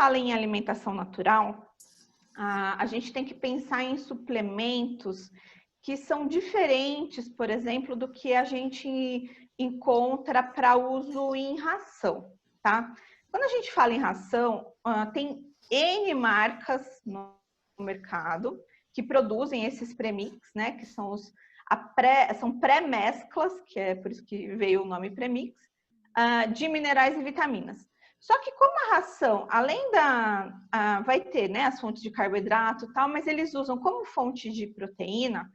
fala em alimentação natural, a gente tem que pensar em suplementos que são diferentes, por exemplo, do que a gente encontra para uso em ração, tá? Quando a gente fala em ração, tem N marcas no mercado que produzem esses premix, né? Que são são pré-mesclas, que é por isso que veio o nome premix, de minerais e vitaminas. Só que como a ração, além vai ter, né, as fontes de carboidrato e tal, mas eles usam como fonte de proteína,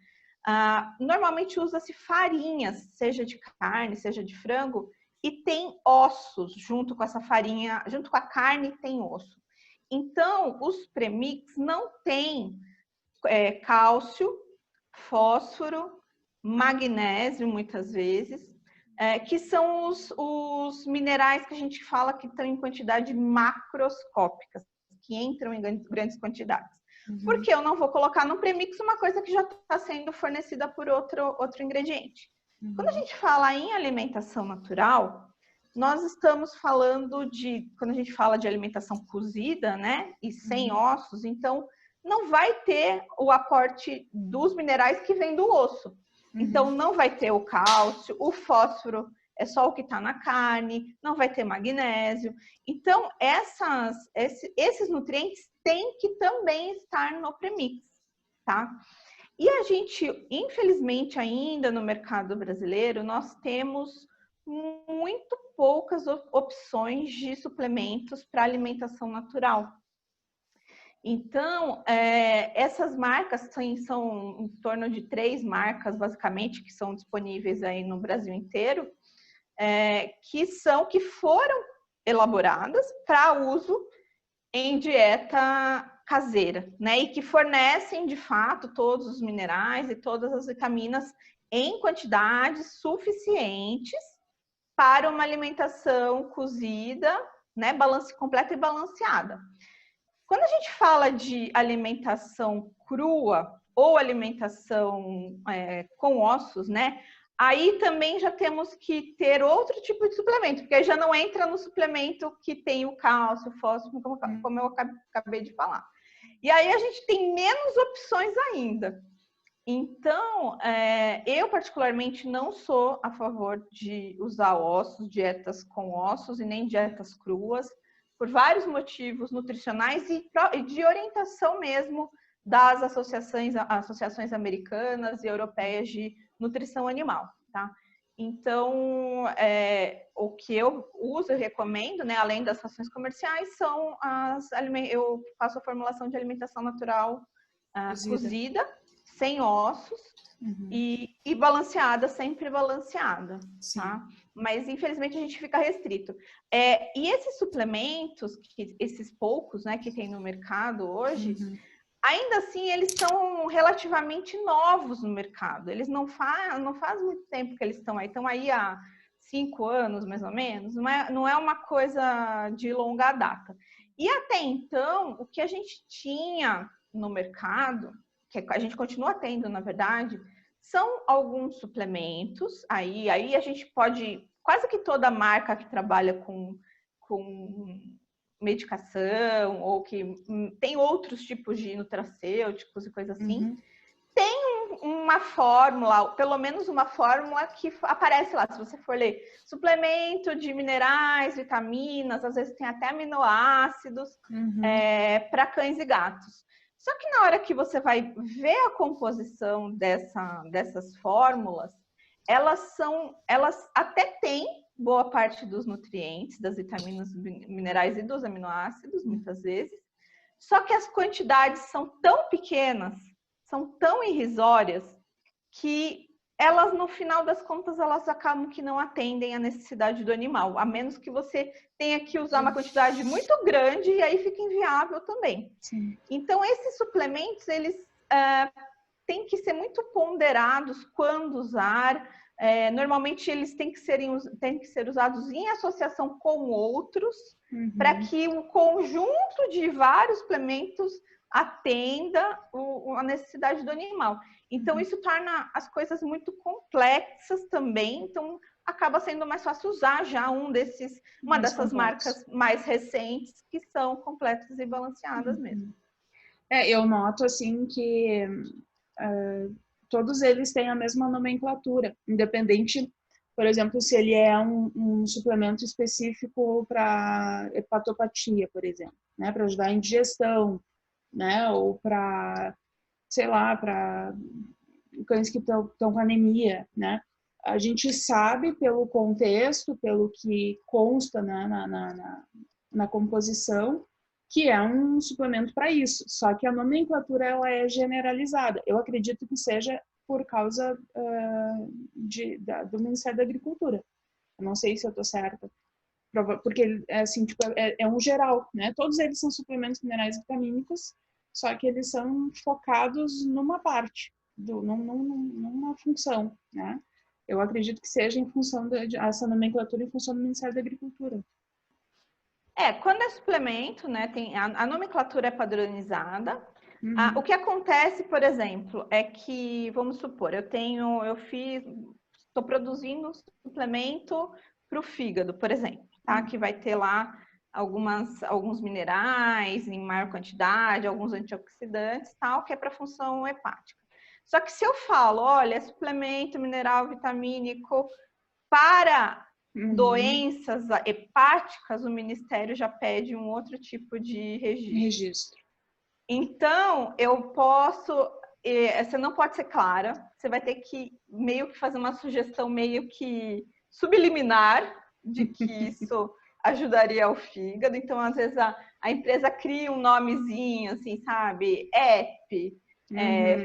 normalmente usa-se farinhas, seja de carne, seja de frango, e tem ossos junto com essa farinha, junto com a carne tem osso. Então, os premix não têm cálcio, fósforo, magnésio, muitas vezes, que são os minerais que a gente fala que estão em quantidade macroscópicas, que entram em grandes quantidades. Porque eu não vou colocar no premix uma coisa que já está sendo fornecida por outro ingrediente. Quando a gente fala em alimentação natural, nós estamos falando quando a gente fala de alimentação cozida, né, e sem ossos, então não vai ter o aporte dos minerais que vem do osso. Então, não vai ter o cálcio, o fósforo é só o que está na carne, não vai ter magnésio. Então, esses nutrientes têm que também estar no premix, tá? E a gente, infelizmente, ainda no mercado brasileiro, nós temos muito poucas opções de suplementos para alimentação natural. Então, essas marcas são em torno de 3 marcas, basicamente, que são disponíveis aí no Brasil inteiro, que foram elaboradas para uso em dieta caseira, né? E que fornecem, de fato, todos os minerais e todas as vitaminas em quantidades suficientes para uma alimentação cozida, né? Completa e balanceada. Quando a gente fala de alimentação crua ou alimentação com ossos, né? Aí também já temos que ter outro tipo de suplemento, porque aí já não entra no suplemento que tem o cálcio, o fósforo, como eu acabei de falar. E aí a gente tem menos opções ainda. Então, eu particularmente não sou a favor de usar ossos, dietas com ossos e nem dietas cruas, por vários motivos nutricionais e de orientação mesmo das associações americanas e europeias de nutrição animal, tá? Então, o que eu uso e recomendo, né, além das rações comerciais, eu faço a formulação de alimentação natural cozida, sem ossos, e balanceada, sempre balanceada, tá? Mas infelizmente a gente fica restrito. E esses suplementos, esses poucos, né, que tem no mercado hoje, ainda assim eles são relativamente novos no mercado. Eles não faz muito tempo que eles estão aí há 5 anos, mais ou menos. Não é uma coisa de longa data. E até então, o que a gente tinha no mercado, que a gente continua tendo, na verdade, são alguns suplementos. Aí a gente pode, quase que toda marca que trabalha com medicação ou que tem outros tipos de nutracêuticos e coisas assim, tem uma fórmula, pelo menos uma fórmula que aparece lá. Se você for ler suplemento de minerais, vitaminas, às vezes tem até aminoácidos para cães e gatos. Só que na hora que você vai ver a composição dessas fórmulas, elas até têm boa parte dos nutrientes, das vitaminas, minerais e dos aminoácidos, muitas vezes, só que as quantidades são tão pequenas, são tão irrisórias, que elas, no final das contas, elas acabam que não atendem à necessidade do animal, a menos que você tenha que usar uma quantidade muito grande e aí fica inviável também. Sim. Então, esses suplementos, eles têm que ser muito ponderados quando usar. Normalmente, eles têm que ser usados em associação com outros, para que o conjunto de vários suplementos atenda a necessidade do animal. Então, isso torna as coisas muito complexas também. Então, acaba sendo mais fácil usar já uma dessas marcas mais recentes que são completas e balanceadas mesmo. Eu noto assim que todos eles têm a mesma nomenclatura, independente, por exemplo, se ele é um suplemento específico para hepatopatia, por exemplo, né, para ajudar a indigestão, né, ou para, sei lá, para cães que estão com anemia, né. A gente sabe pelo contexto, pelo que consta, né, na composição, que é um suplemento para isso, só que a nomenclatura ela é generalizada. Eu acredito que seja por causa do Ministério da Agricultura. Eu não sei se eu estou certa, porque assim, tipo, é um geral, né? Todos eles são suplementos minerais vitamínicos, só que eles são focados numa parte, numa função, né? Eu acredito que seja em função essa nomenclatura em função do Ministério da Agricultura. Quando é suplemento, né, a nomenclatura é padronizada. O que acontece, por exemplo, é que, vamos supor, estou produzindo um suplemento para o fígado, por exemplo, tá? Que vai ter lá alguns minerais em maior quantidade, alguns antioxidantes, tal, que é para função hepática. Só que se eu falo, olha, é suplemento mineral vitamínico para doenças hepáticas, o Ministério já pede um outro tipo de registro. Então, você não pode ser clara, você vai ter que meio que fazer uma sugestão meio que subliminar de que isso ajudaria ao fígado. Então, às vezes, a empresa cria um nomezinho, assim, sabe?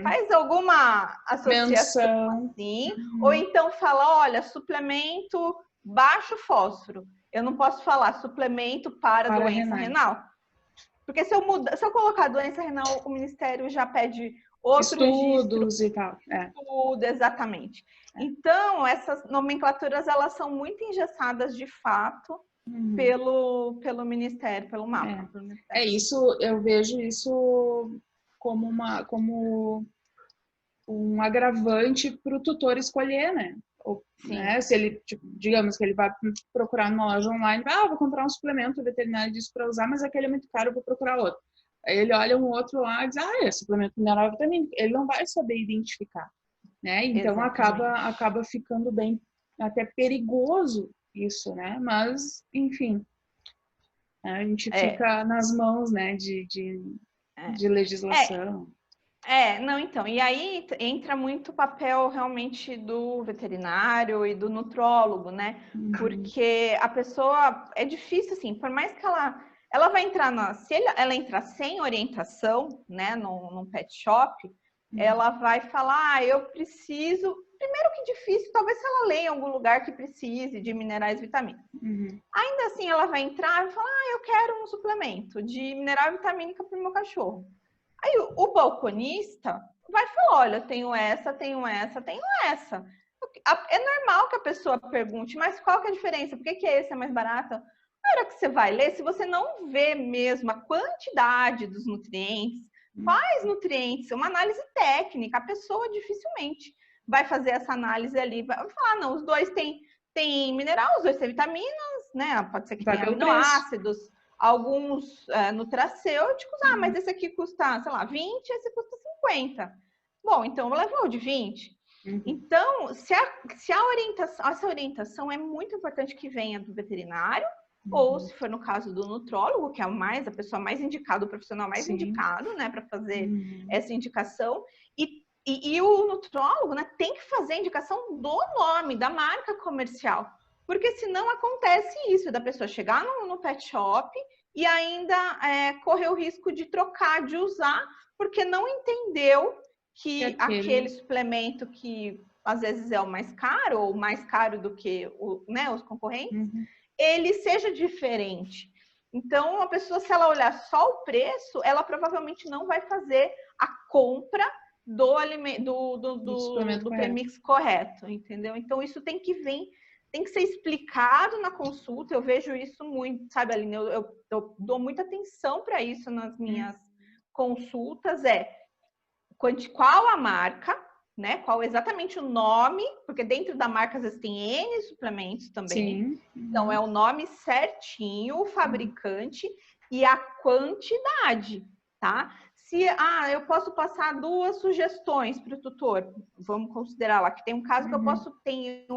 Faz alguma associação assim, ou então fala, olha, suplemento baixo fósforo. Eu não posso falar suplemento para doença renal. Porque se eu colocar doença renal, o Ministério já pede outro estudos registro. E tal. Estudo, exatamente. Então, essas nomenclaturas, elas são muito engessadas de fato pelo Ministério, pelo mapa. Isso, eu vejo isso como um agravante para o tutor escolher, né? Né? Se ele, tipo, digamos que ele vai procurar numa loja online, vou comprar um suplemento veterinário disso para usar, mas aquele é muito caro, eu vou procurar outro. Aí ele olha um outro lá e diz, é suplemento mineral vitamínico. Ele não vai saber identificar, né? Então acaba ficando bem, até perigoso isso, né? Mas, enfim, a gente fica nas mãos, né, de legislação. Não, então, e aí entra muito o papel realmente do veterinário e do nutrólogo, né? Porque a pessoa, é difícil, assim, por mais que ela vai entrar se ela entrar sem orientação, né, num pet shop, ela vai falar, eu preciso, primeiro que difícil, talvez se ela leia em algum lugar que precise de minerais e vitaminas. Ainda assim, ela vai entrar e falar, eu quero um suplemento de mineral e vitamínica para o meu cachorro. Aí o balconista vai falar, olha, tenho essa. É normal que a pessoa pergunte, mas qual que é a diferença? Por que esse é mais barato? Na hora que você vai ler, se você não vê mesmo a quantidade dos nutrientes, quais nutrientes, uma análise técnica, a pessoa dificilmente vai fazer essa análise ali, vai falar, não, os dois têm mineral, os dois têm vitaminas, né? Pode ser que tenha aminoácidos, alguns nutracêuticos, mas esse aqui custa, sei lá, 20, esse custa 50. Bom, então eu levo o de 20. Então, essa orientação é muito importante que venha do veterinário, ou se for no caso do nutrólogo, que é a pessoa mais indicada, o profissional mais indicado, né, para fazer essa indicação. E o nutrólogo, né, tem que fazer a indicação do nome, da marca comercial. Porque senão acontece isso, da pessoa chegar no pet shop e ainda correr o risco de trocar, de usar, porque não entendeu que aquele suplemento que às vezes é o mais caro, ou mais caro do que os concorrentes, ele seja diferente. Então, a pessoa, se ela olhar só o preço, ela provavelmente não vai fazer a compra do premix correto, entendeu? Então, isso tem que ser explicado na consulta. Eu vejo isso muito, sabe, Aline? Eu dou muita atenção para isso nas minhas consultas. Qual a marca, né? Qual exatamente o nome, porque dentro da marca às vezes tem N suplementos também. Sim. Então, é o nome certinho, o fabricante e a quantidade, tá? Se, eu posso passar 2 sugestões para o tutor, vamos considerar lá, que tem um caso que eu posso, tem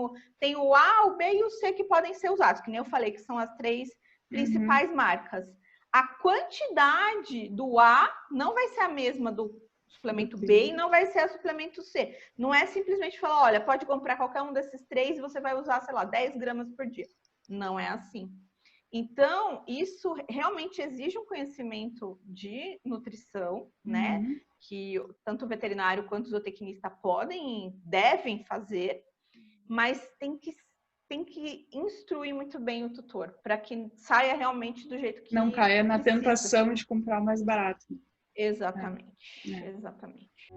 o A, o B e o C que podem ser usados, que nem eu falei, que são as 3 principais marcas. A quantidade do A não vai ser a mesma do suplemento B e não vai ser a suplemento C. Não é simplesmente falar, olha, pode comprar qualquer um desses 3 e você vai usar, sei lá, 10 gramas por dia. Não é assim. Então, isso realmente exige um conhecimento de nutrição, né? Que tanto o veterinário quanto o zootecnista devem fazer, mas tem que instruir muito bem o tutor, para que saia realmente do jeito que não caia na precisa. tentação de comprar mais barato. Exatamente, exatamente.